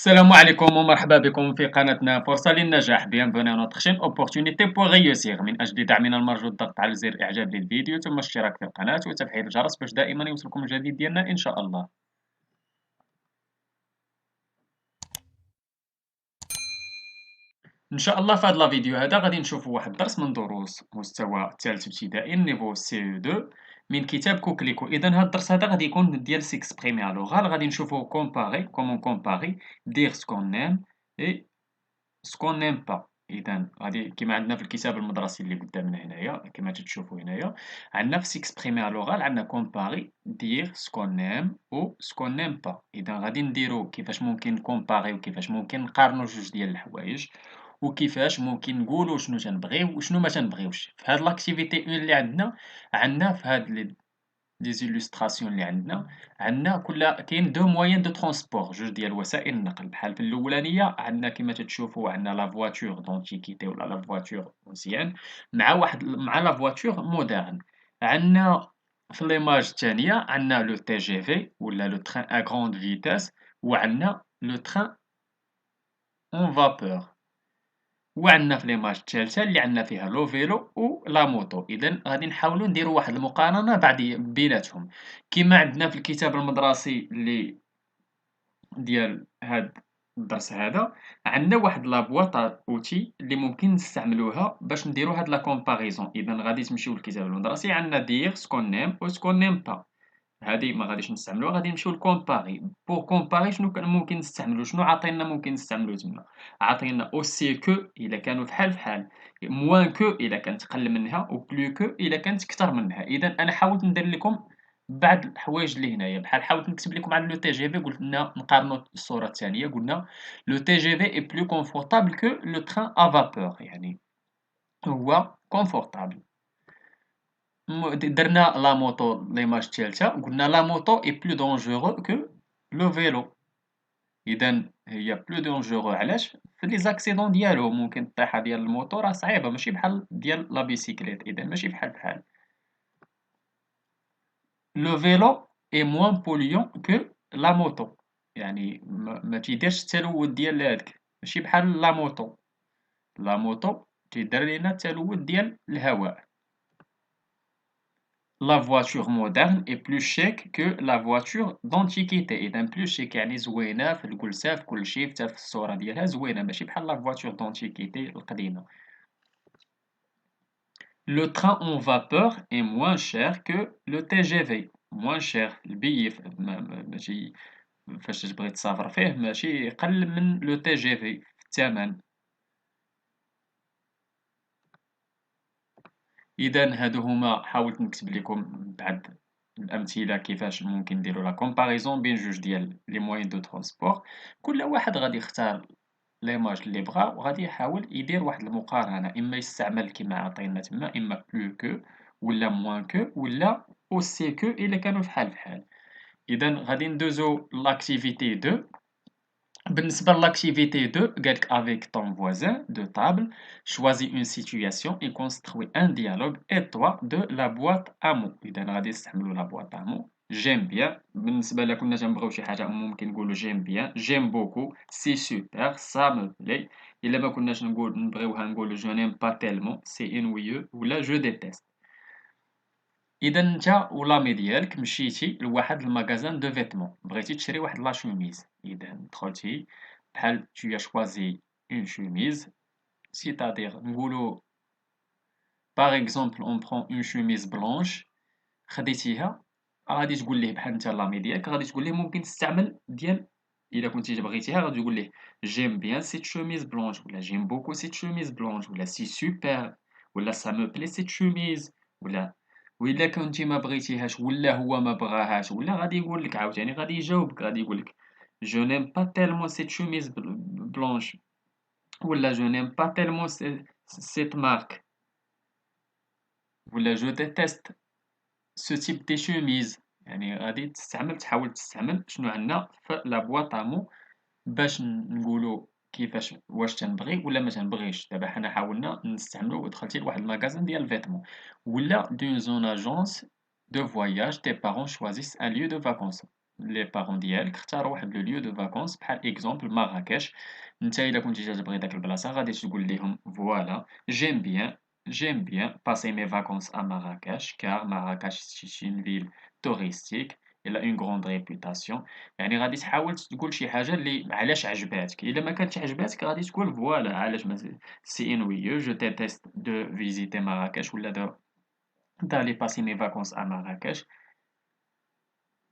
السلام عليكم ومرحبا بكم في قناتنا فرصة للنجاح. Bienvenue à notre chaîne Opportunité pour réussir. من أجل دعمنا المرجو الضغط على زر إعجاب للفيديو ثم الاشتراك في القناة وتفعيل الجرس باش دائما يوصلكم الجديد ديالنا إن شاء الله. إن شاء الله في هذا الفيديو هذا غادي نشوفوا واحد الدرس من دروس مستوى الثالث ابتدائي نيفو سي او 2 من كتاب كوكليكو. إذا هذا الدرس هذا غادي يكون ديال سيكسبريمي على لوغال. غادي نشوفوا كومباري كومون كومباري دير سكون نيم اي سكون نيم با. إذا غادي كيما عندنا في الكتاب المدرسي اللي قدامنا هنايا كيما تتشوفوا هنايا عندنا في سيكسبريمي على لوغال عندنا كومباري دير سكون نيم و سكون نيم با. إذا غادي نديرو كيفاش ممكن نكومباريو وكيفاش ممكن نقارنو جوج ديال الحوايج وكيفاش ممكن نقولوا شنو تنبغيو وشنو ما تنبغيوش في هاد لاكتيفيتي اون اللي عندنا في هاد لي زيلوستراسيون اللي عندنا كاين دو موين دو ترونسبور جوج ديال وسائل النقل بحال في الاولانيه عندنا كما تتشوفوا عندنا لا فواتور دونتيكيتي ولا لا فواتور مزيان مع لا فواتور مودرن. عندنا في ليماج الثانيه عندنا لو تي جي في ولا لو تران ا غروند فيتاس وعندنا لو تران اون فابور وعندنا في ليماج الثالثة اللي عندنا فيها لو فيلو و لا موطو. إذا غادي نحاولوا نديروا واحد المقارنة بيناتهم كيما عندنا في الكتاب المدرسي اللي ديال هاد الدرس هذا عندنا واحد لابواط اوتي اللي ممكن نستعملوها باش نديروا هاد لا كومباريزون. إذا غادي تمشيو للكتاب المدرسي عندنا دير سكون نيم و سكون نيم با. هادي ما غاديش نستعملوها غادي نمشيو لكومباري. بور كومباري شنو كان ممكن نستعملو شنو عطينا ممكن نستعملو تما عطينا اوسي كو الا كانوا فحال فحال موان كو الا كانت قل منها و بلو كو الا كانت كثر منها. اذا انا حاولت ندير لكم بعض الحوايج اللي هنايا بحال حاولت نكتب لكم على لو تي جي في قلنا نقارنوا الصوره الثانيه قلنا لو تي جي في اي بلو كونفورتابل كو لو تران ا فابور يعني هو كونفورتابل. درنا لا موطو ليماج الثالثة قلنا لا موطو اي بلو دونجورو كو لو فيلو. إذا هي بلو دونجورو علاش في لي زاكسيدون ديالو ممكن الطيحة ديال الموطو راه صعيبة ماشي بحال ديال لا بيسيكليت. إذا ماشي بحال بحال لو فيلو اي موان بوليون كو لا موطو يعني ما تيديرش التلوث ديال هاديك ماشي بحال لا موطو. لا موطو تيدير لينا التلوث ديال الهواء. La voiture moderne est plus chic que la voiture d'antiquité. إذا plus chic يعني زوينة في الجلسة في كلشي حتى في الصورة ديالها زوينة ماشي بحال la voiture d'antiquité القديمة. Le train en vapeur est moins cher que le TGV. moins cher البيف ماشي فاش تبغي تسافر فيه ماشي قل من لو تي جي في الثمن. إذا هادو هما حاولت نكتب لكم بعض الأمثلة كيفاش ممكن نديرو لا كومباريزون بين جوج ديال لي موين دو ترونسبور. كل واحد غادي يختار ليماج اللي بغا وغادي يحاول يدير واحد المقارنة إما يستعمل كيما عطينا تما إما بلو كو ولا موان كو ولا أوسي كو إلا كانوا فحال فحال. إذا غادي ندوزو لاكتيفيتي دو. بالنسبة l'activité 2 قالك avec ton voisin de table choisis une situation et construis un dialogue étroit de la boîte à mots. إذا غادي نستعملو la boîte à mots. J'aime bien بالنسبة إلا كنا تنبغيو شي حاجة ممكن نقولو j'aime bien j'aime beaucoup c'est super ça me plaît. إلا ما كناش نبغيوها نقولو je n'aime pas tellement c'est ennuyeux ولا je déteste. إذا نتا ولامي ديالك مشيتي لواحد الماغازان دو فيتمون بغيتي تشري واحد لا شوميز. إذا دخلتي بحال tu as choisi une chemise c'est-à-dire نقولو par exemple on prend une chemise blanche خديتيها غادي تقول ليه بحال نتا لامي ديالك غادي تقول ليه ممكن تستعمل ديال إلا كنتي بغيتيها غادي تقول ليه j'aime bien cette chemise blanche ولا j'aime beaucoup cette chemise blanche ولا c'est super ولا ça me plaît cette chemise ولا وإلا كنتي ما بغيتيهاش ولا هو ما بغاهاش ولا غادي يقول لك عاوتاني غادي يجاوبك غادي يقول لك je n'aime pas tellement cette chemise blanche ولا je n'aime pas tellement cette marque ولا je déteste ce type de chemise. يعني غادي تحاول تستعمل شنو عندنا في لا بواط ا مو باش نقولوا كيفاش واش تنبغي ولا ما تنبغيش. دابا حنا حاولنا نستعملو دخلتي لواحد الماغازان ديال الفيتمون ولا دون زون اجونس دو فواياج tes parents choisissent un lieu de vacances. لي بارون ديالك اختاروا واحد لو lieu de vacances بحال إكزومبل مراكش. نتا إلا كنتي تبغي داك البلاصة غادي تقول ليهم فوالا j'aime bien passer mes vacances à Marrakech car Marrakech c'est une ville touristique elle a une grande réputation. يعني غادي تحاول تقول شي حاجة اللي علاش عجباتك، إلا ما كانتش عجباتك غادي تقول فوالا علاش ما c'est ennuyeux je déteste de visiter Marrakech ولا d'aller passer mes vacances à Marrakech.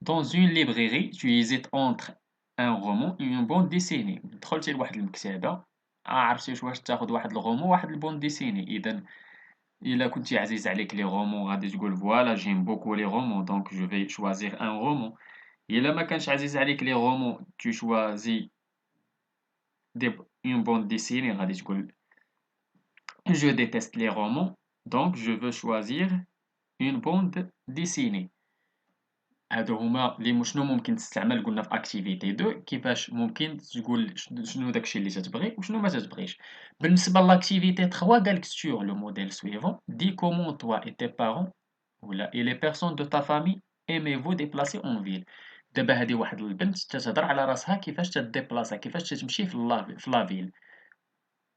Dans une librairie, tu hésites entre un roman et une bande dessinée. دخلتي لواحد المكتبة، عرفتي واش تاخد واحد الغومون واحد البوند ديسيني، إذا إلا كنتي عزيز عليك لي رومون غادي تقول فوالا j'aime beaucoup les romans donc je vais choisir un roman. إلا ما كانش عزيز عليك لي رومون tu choisis une bande dessinée غادي تقول je déteste les romans donc je veux choisir une bande dessinée. هادو هما شنو ممكن تستعمل قلنا في activité 2 كيفاش ممكن تقول شنو داكشي اللي تتبغي وشنو ما تتبغيش. بالنسبة لl'activité 3 قالك sur le modèle suivant dis comment toi et tes parents ولا et les personnes de ta famille aimez-vous déplacer en ville. دابا هادي واحد البنت تتهضر على راسها كيفاش تديبلاصا كيفاش تتمشي في لا فيل.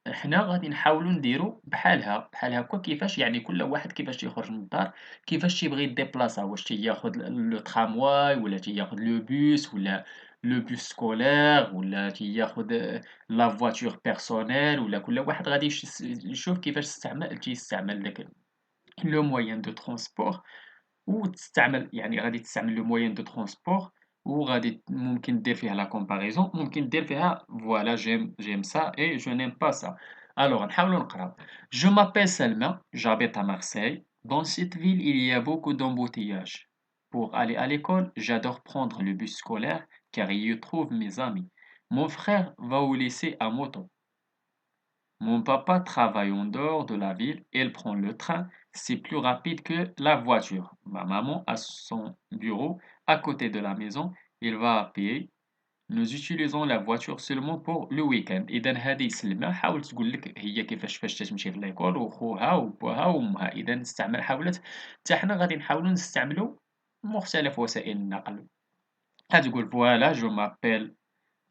حنا غادي نحاولوا نديروا بحال هكا كيفاش يعني كل واحد كيفاش تيخرج من الدار كيفاش تيبغي يديبلاصا واش تياخد لو ترامواي ولا تياخد لو بوس ولا لو بوس سكولير ولا تياخد لا فواتور بيرسونيل ولا كل واحد غادي يشوف كيفاش تيستعمل داك لو موين دو ترونسبور وتستعمل يعني غادي تستعمل لو موين دو ترونسبور وغادي ممكن دير فيها لا comparaison ممكن دير فيها فوالا j'aime ça et je n'aime pas ça. Alors نحاولوا نقراو. Je m'appelle Selma, j'habite à Marseille. Dans cette ville, il y a beaucoup d'embouteillages. Pour aller à l'école, j'adore prendre le bus scolaire car il y trouve mes amis. Mon frère va au lycée à moto. Mon papa travaille en dehors de la ville, elle prend le train, c'est plus rapide que la voiture. Ma maman a son bureau à côté de la maison, elle va à pied. Nous utilisons la voiture seulement pour le week-end. إذا هذه سلمى حاولت تقول لك هي كيفاش تمشي في ليكول وخوها وبوها وأمها، إذا حاولت حتى حنا غادي نحاولوا نستعملوا مختلف وسائل النقل. غتقول فوالا جو مابيل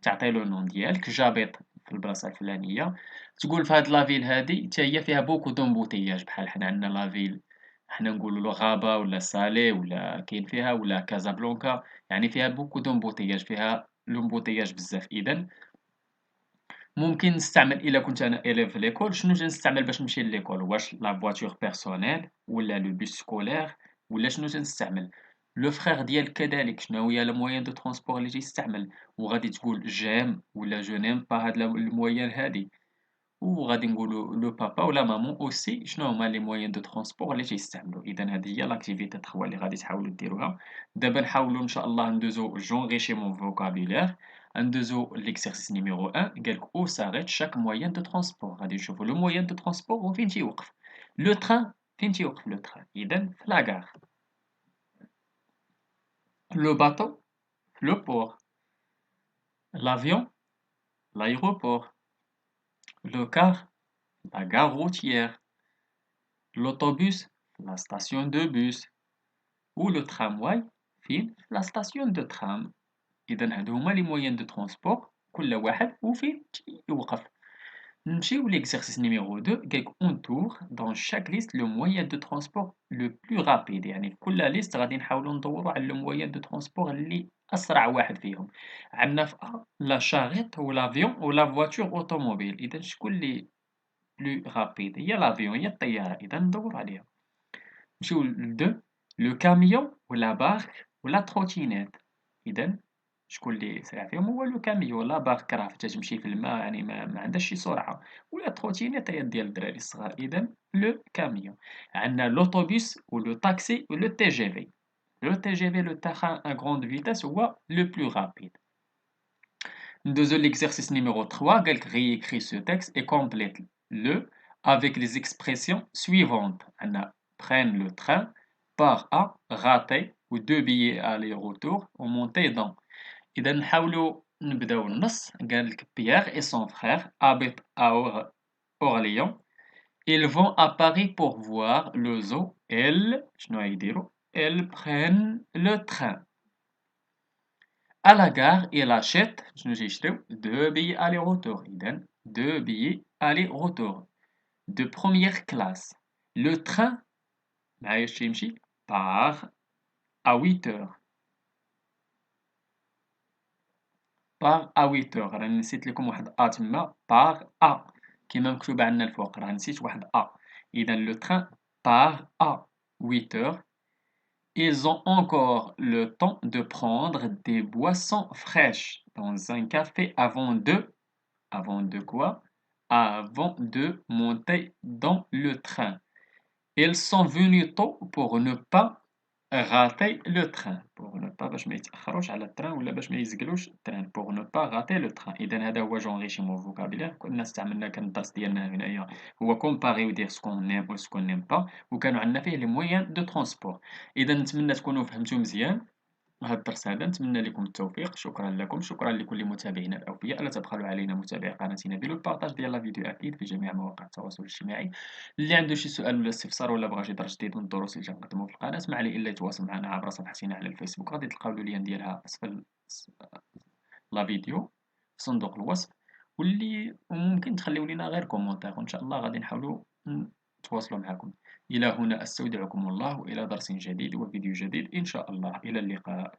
تعطي له النون ديالك جابيط في البلاصة الفلانية تقول في هاد لافيل هادي حتى هي فيها بوكو دومبوتياج بحال حنا عندنا لافيل حنا نقولوا له غابة ولا سالي ولا كاين فيها ولا كازابلانكا يعني فيها بوكو دومبوتياج فيها لومبوتياج بزاف إذا ممكن نستعمل إلا كنت أنا إليف في ليكول شنو تنستعمل باش نمشي ليكول واش لا فواتور بيرسونيل ولا لو بوس سكولير ولا شنو تنستعمل لو فخيغ ديالك كذلك شنو هي الموين دو ترونسبور اللي تيستعمل وغادي تقول جيم ولا جو نيم با هاد الموين هادي وغادي نقولوا لو بابا ولا مامون اوسي شنو هما لي موين دو ترونسبور اللي تيستعملوا اذا هذه هي لاكتيفيتي 3 اللي غادي تحاولوا ديروها. دابا نحاولوا ان شاء الله ندوزو جونغيشيمون فوكابيلير ندوزو ليكسيرسيس نيميرو 1 قالك او ساريت شاك موين دو ترونسبور غادي نشوفوا لو موين دو ترونسبور وفين تيوقف لو تران فين تيوقف لو تران اذا في لاكار لو باطو لو بور لافيون l'aéroport le car la gare routière l'autobus la station de bus ou le tramway فين la station de tram. إذا هادو هما لي مويان دو ترونسبور كل واحد وفين يوقف. نمشيو ليكزارسيس نيميرو 2 قالك اون تور دون شاك ليست لو مويان دو ترونسبور لو بلو رابيد يعني في كل ليست غادي نحاولو ندورو على لو مويان دو ترونسبور اللي أسرع واحد فيهم. عندنا في أ لا شاريت و لافيون و لا فواتور أوتوموبيل إذا شكون اللي بلو رابيد هي لافيون هي الطيارة إذا ندورو عليها. نمشيو ل2 لو كاميون ولا بارك ولا تروتينيت إذا شكون اللي سريع فيهم هو لو كاميون لا بارك راه تتمشي في الماء يعني ما عندهاش شي سرعة ولا تروتينيت هي ديال الدراري الصغار إذا لو كاميون. عندنا لوطوبيس ولو طاكسي ولو تي جي في. لو تي جي في لو تخان à grande vitesse هو le plus rapide. ندوزو l'exercice numéro 3 قالك réécris ce texte et complète-le avec les expressions suivantes. عندنا prenne le train, part à, rater ou 2 billets aller-retour ou monter dans. إذا نحاولوا نبداو النص قالك Pierre et son frère habitent à Orléans. Ils vont à Paris pour voir le zoo. Elles شنو يديروا؟ Elles prennent le train. à la gare il achète شنو جاي يشريو 2 billets aller-retour إذن 2 billets aller-retour de première classe. Le train معايا اش تيمشي part à 8 heures. بار ا 8 راني نسيت لكم واحد تما بار كيما مكتوبة عندنا الفوق راه نسيت واحد إذا لو تران بار ا 8 Ils ont encore le temps de prendre des boissons fraîches dans un café avant de quoi? Avant de monter dans le train. Ils sont venus tôt pour ne pas rater le train pour ne pas باش ما يتأخروش على التران ولا باش ما يزقلوش التران pour ne pas rater le train إذا هذا هو جونغيشيمون فوكابيلير كنا استعملنا كان الدرس ديالنا هنايا هو كومباري ودير سكون نيم و سكون نيم با وكانوا عندنا فيه لي مويان دو ترونسبور إذا نتمنى تكونوا فهمتوا مزيان هذا الدرس هذا نتمنى لكم التوفيق شكرا لكم شكرا لكل متابعينا الأوفياء لا تبخلوا علينا متابعي قناتنا بالبارطاج ديال لا فيديو أكيد في جميع مواقع التواصل الاجتماعي اللي عنده شي سؤال ولا استفسار ولا بغى شي درس جديد من الدروس اللي تنقدموا في القناة ما عليه إلا يتواصل معنا عبر صفحتنا على الفيسبوك غادي تلقاو اللين ديالها أسفل لا فيديو في صندوق الوصف واللي ممكن تخليو لينا غير كومونتير وإن شاء الله غادي نحاولوا نتواصلوا معكم إلى هنا أستودعكم الله وإلى درس جديد وفيديو جديد إن شاء الله إلى اللقاء